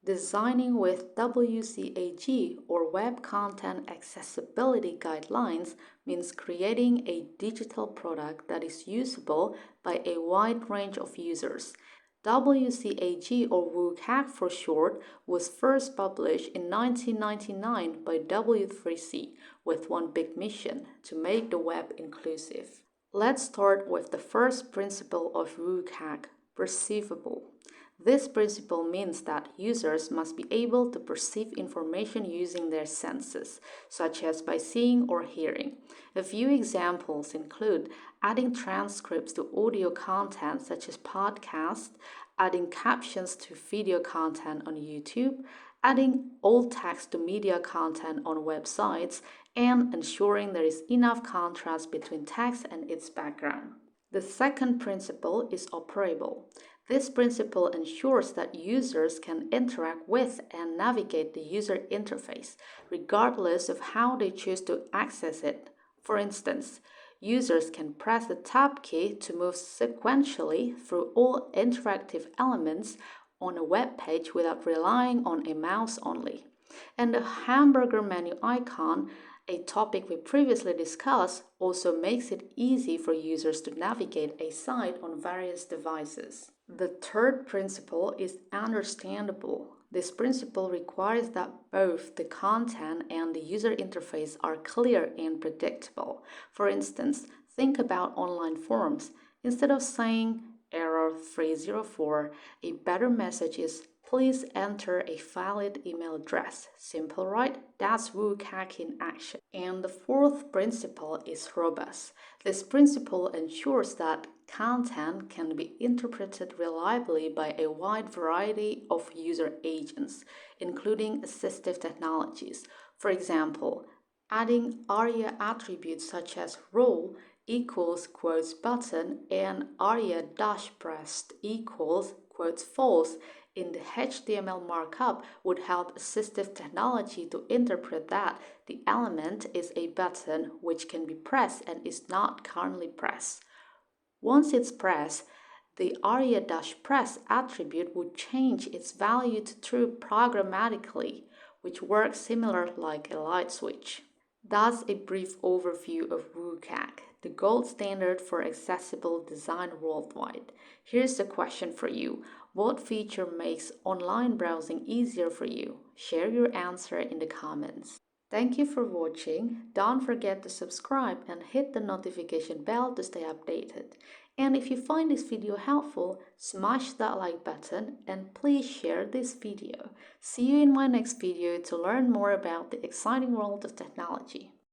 Designing with WCAG or Web Content Accessibility Guidelines means creating a digital product that is usable by a wide range of users. WCAG or WCAG for short was first published in 1999 by W3C with one big mission: to make the web inclusive. Let's start with the first principle of WCAG, perceivable. This principle means that users must be able to perceive information using their senses, such as by seeing or hearing. A few examples include adding transcripts to audio content such as podcasts, adding captions to video content on YouTube, adding alt text to media content on websites, and ensuring there is enough contrast between text and its background. The second principle is operable. This principle ensures that users can interact with and navigate the user interface, regardless of how they choose to access it. For instance, users can press the Tab key to move sequentially through all interactive elements on a web page without relying on a mouse only. And the hamburger menu icon, a topic we previously discussed, also makes it easy for users to navigate a site on various devices. The third principle is understandable. This principle requires that both the content and the user interface are clear and predictable. For instance, think about online forums. Instead of saying error 304, a better message is please enter a valid email address. Simple, right? That's WCAG in action. And the fourth principle is robust. This principle ensures that content can be interpreted reliably by a wide variety of user agents, including assistive technologies. For example, adding ARIA attributes such as role equals quotes button and ARIA dash pressed equals quotes false in the HTML markup would help assistive technology to interpret that the element is a button which can be pressed and is not currently pressed. Once it's pressed, the ARIA-press attribute would change its value to true programmatically, which works similar like a light switch. That's a brief overview of WCAG, the gold standard for accessible design worldwide. Here's the question for you. What feature makes online browsing easier for you? Share your answer in the comments. Thank you for watching. Don't forget to subscribe and hit the notification bell to stay updated. And if you find this video helpful, smash that like button and please share this video. See you in my next video to learn more about the exciting world of technology.